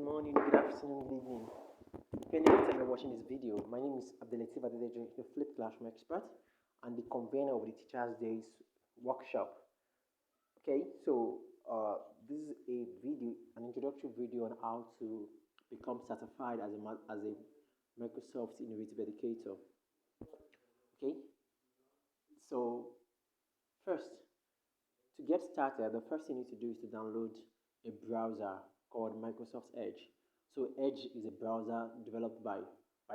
morning, good afternoon, good evening. Depending on the time you're watching this video, my name is Certified Educator, the flipped classroom expert and the convener of the Teachers' Days workshop. Okay, so this is a video, an introductory video on how to become certified as a Microsoft Innovative Educator. Okay, so first, to get started, the first thing you need to do is to download a browser called Microsoft Edge. So Edge is a browser developed by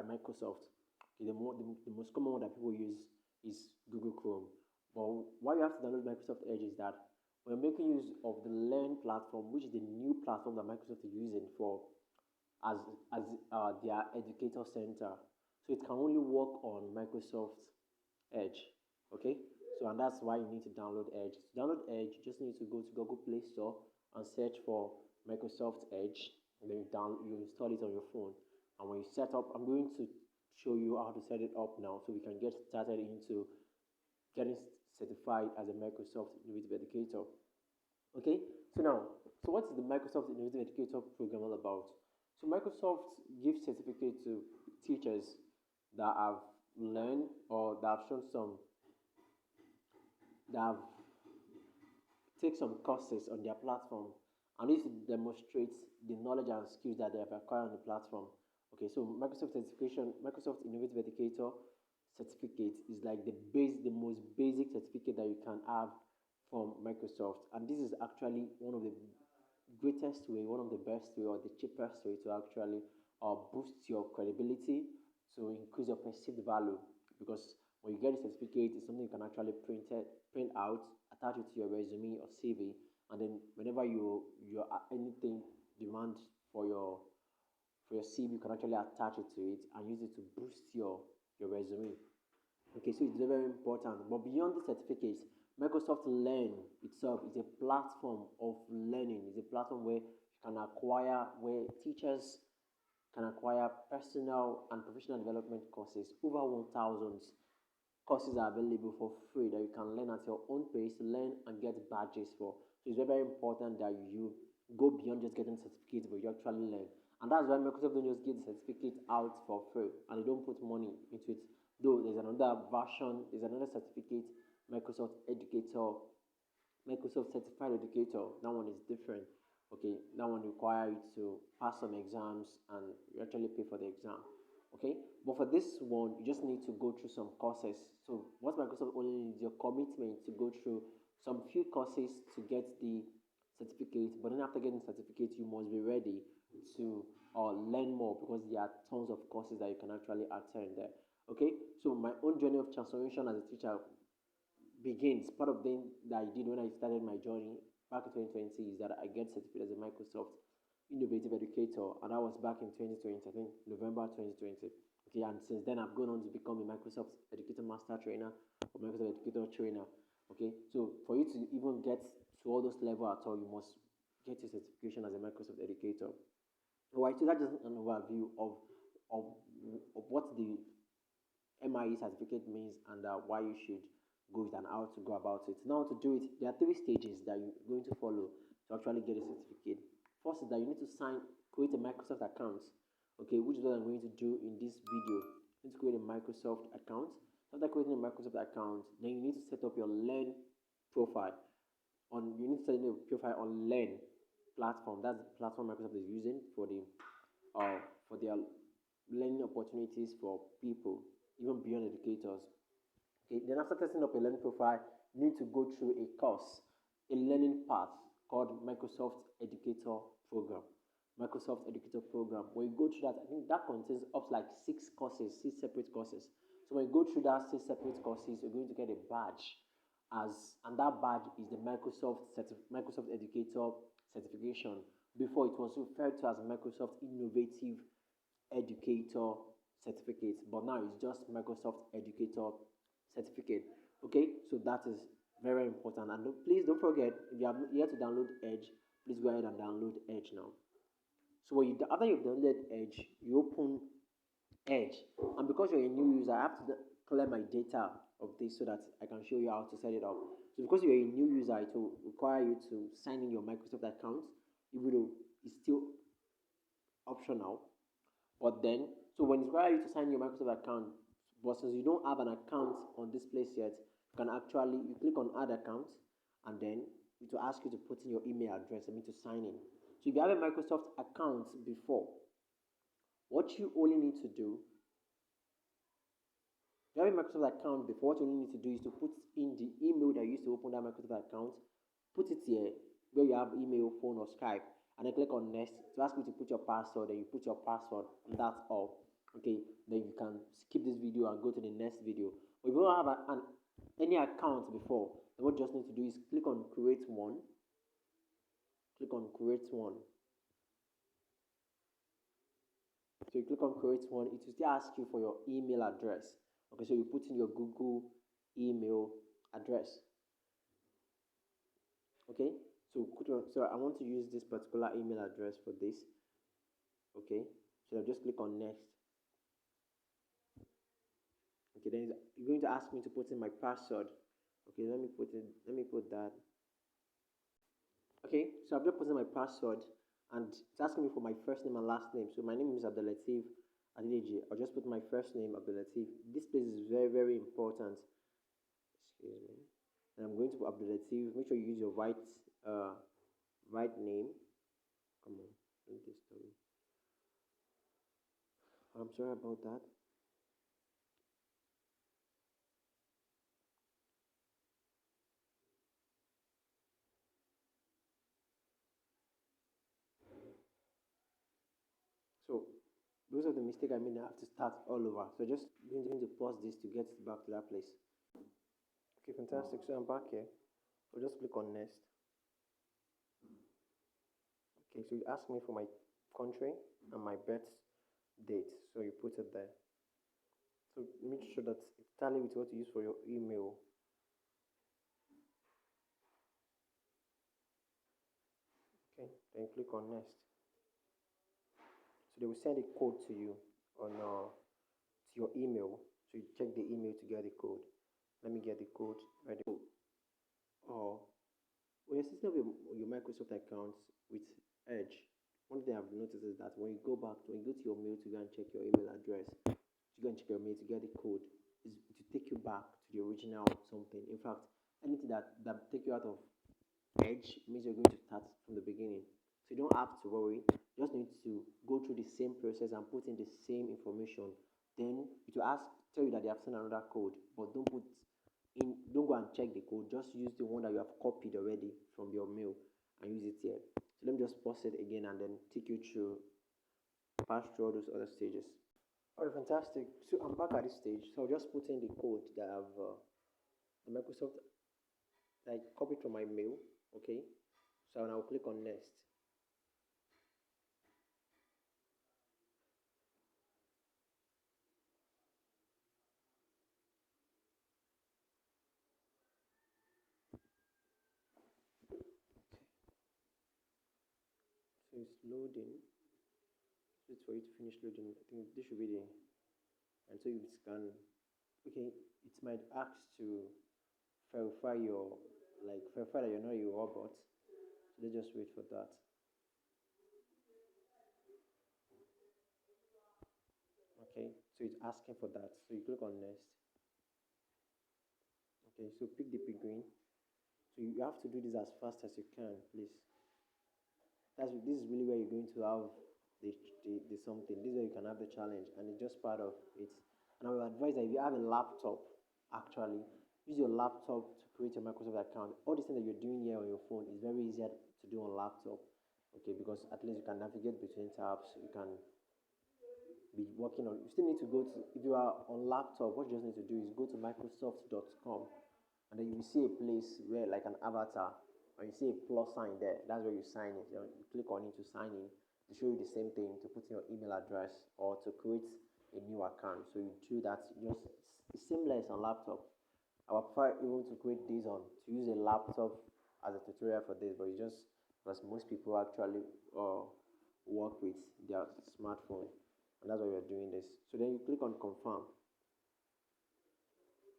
Microsoft. Okay, the most common one that people use is Google Chrome. But why you have to download Microsoft Edge is that we're making use of the Learn platform, which is the new platform that Microsoft is using for as their educator center. So it can only work on Microsoft Edge. Okay, so and that's why you need to download Edge. To download Edge, you just need to go to Google Play Store and search for Microsoft Edge, and then you install it on your phone. And when you set up, I'm going to show you how to set it up now, so we can get started into getting certified as a Microsoft Innovative Educator. Okay, so what is the Microsoft Innovative Educator program all about? So Microsoft gives certificate to teachers that have learned or that have shown some that have take some courses on their platform, and this demonstrates the knowledge and skills that they have acquired on the platform. Okay, so Microsoft Innovative Educator certificate is like the most basic certificate that you can have from Microsoft, and this is actually one of the greatest way, one of the best way, or the cheapest way to actually boost your credibility, to increase your perceived value. Because when you get a certificate, it's something you can actually print out, attach it to your resume or CV, and then whenever you anything demand for your CV, you can actually attach it to it and use it to boost your resume. Okay, so it's very, very important. But beyond the certificates, Microsoft Learn itself is a platform of learning. It's a platform where teachers can acquire personal and professional development courses. Over 1,000 courses are available for free that you can learn at your own pace, learn and get badges for. So it's very, very important that you go beyond just getting certificates, but you actually learn. And that's why Microsoft don't just give the certificate out for free and they don't put money into it. Though there's another version, there's another certificate, Microsoft Educator, Microsoft Certified Educator. That one is different. Okay, that one requires you to pass some exams and you actually pay for the exam. Okay, but for this one, you just need to go through some courses. So what Microsoft only needs your commitment to go through some few courses to get the certificate. But then after getting the certificate, you must be ready to learn more, because there are tons of courses that you can actually attend there. Okay, so my own journey of transformation as a teacher begins. Part of thing that I did when I started my journey back in 2020 is that I get certified as a Microsoft Innovative Educator, and that was back in 2020, I think November 2020. Okay, and since then I've gone on to become a Microsoft Educator Master Trainer or Microsoft Educator Trainer. Okay, so for you to even get to all those levels at all, you must get your certification as a Microsoft Educator. Alright, so that's just an overview of, of what the MIE certificate means and why you should go it and how to go about it. Now, to do it, there are three stages that you're going to follow to actually get a certificate. First is that you need to create a Microsoft account, okay, which is what I'm going to do in this video. You need to create a Microsoft account. After creating a Microsoft account, then you need to set up your Learn profile. You need to set up your profile on Learn platform. That's the platform Microsoft is using for their learning opportunities for people, even beyond educators. Okay, then after setting up a learning profile, you need to go through a course, a learning path called Microsoft Educator Program. Microsoft Educator Program. When you go through that, I think that contains up to like six separate courses. So when you go through that six separate courses, you're going to get a badge, and that badge is the Microsoft Educator certification. Before, it was referred to as Microsoft Innovative Educator certificate, but now it's just Microsoft Educator certificate. Okay, so that is very important. And please don't forget, if you have yet to download Edge, please go ahead and download Edge now. So after you've downloaded Edge, you open Edge, and because you're a new user, I have to clear my data of this so that I can show you how to set it up. So because you're a new user, it will require you to sign in your Microsoft account, even though it's still optional. But then, so when it's required you to sign your Microsoft account, but since you don't have an account on this place yet, you can actually you click on add account, and then it will ask you to put in your email address. I mean to sign in. So if you have a Microsoft account before, what you only need to do, if you have a Microsoft account before, what you only need to do is to put in the email that you used to open that Microsoft account, put it here where you have email, phone, or Skype, and then click on next to ask you to put your password. Then you put your password, and that's all. Okay, then you can skip this video and go to the next video. But if you don't have any account before, then what you just need to do is click on create one. Click on create one. So you click on create one, it will still ask you for your email address. Okay, so you put in your Google email address. Okay, so I want to use this particular email address for this. Okay, so I'll just click on next. Okay, then you're going to ask me to put in my password. Okay, let me put that. Okay, so I've just put in my password, and it's asking me for my first name and last name. So my name is Abdelatif Adileji. I'll just put my first name, Abdelatif. This place is very, very important. Excuse me. And I'm going to put Abdelatif. Make sure you use your right name. Come on, don't disturb me. I'm sorry about that. So those are the mistakes I made. I have to start all over. So just going to pause this to get back to that place. Okay, fantastic. So I'm back here. So just click on next. Okay, so you ask me for my country and my birth date. So you put it there. So make sure that it's tally with what you use for your email. Okay, then click on next. So they will send a code to you on to your email. So you check the email to get the code. Let me get the code ready. Or when you're setting up your Microsoft account with Edge, one thing I've noticed is that when you go to your mail to go and check your email address, to go and check your mail to get the code, is to take you back to the original something. In fact, anything that take you out of Edge means you're going to start from the beginning. So you don't have to worry. You just need to go through the same process and put in the same information. Then it will tell you that they have sent another code, but don't go and check the code. Just use the one that you have copied already from your mail and use it here. So let me just pause it again and then take you pass through all those other stages. Alright, fantastic. So I'm back at this stage. So I'll just put in the code that I've the Microsoft that I copied from my mail. Okay. So now I'll click on next. So it's loading. Wait for it to finish loading. I think this should be the and so you scan. Okay, it might ask to verify verify that you're not a robot. So let's just wait for that. Okay, so it's asking for that. So you click on next. Okay, so pick the penguin. So you have to do this as fast as you can, please. This is really where you're going to have the something. This is where you can have the challenge, and it's just part of it. And I would advise that if you have a laptop, actually use your laptop to create a Microsoft account. All the things that you're doing here on your phone is very easier to do on laptop. Okay, because at least you can navigate between tabs. You can be working on. You still need to go to if you are on laptop. What you just need to do is go to Microsoft.com, and then you will see a place where like an avatar, and you see a plus sign there. That's where you sign it. You click on it to sign in. To show you the same thing to put in your email address or to create a new account. So you do that. It's seamless on laptop. I would prefer even to create this on to use a laptop as a tutorial for this, but it's just because most people actually work with their smartphone, and that's why we're doing this. So then you click on confirm.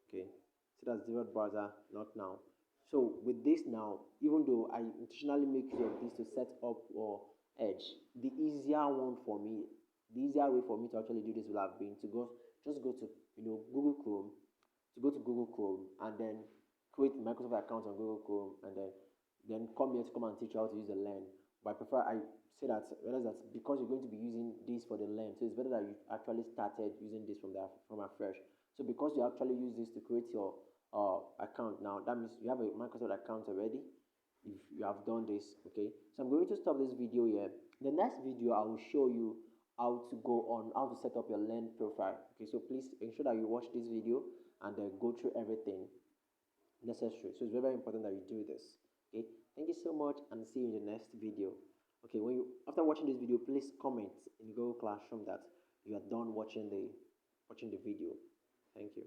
Okay, so that's default browser, not now. So with this now, even though I intentionally make sure this to set up or edge. The easier one for me, the easier way for me to actually do this will have been to go to Google Chrome, and then create Microsoft account on Google Chrome, and then come here to come and teach you how to use the Learn. But I say that realize that because you're going to be using this for the Learn, so it's better that you actually started using this from afresh. So because you actually use this to create your account now, that means you have a Microsoft account already. If you have done this, okay. So I'm going to stop this video here. The next video I will show you how to set up your Learn profile. Okay, so please ensure that you watch this video and then go through everything necessary. So it's very, very important that you do this. Okay, thank you so much and see you in the next video. Okay, after watching this video, please comment in Google Classroom that you are done watching the video. Thank you.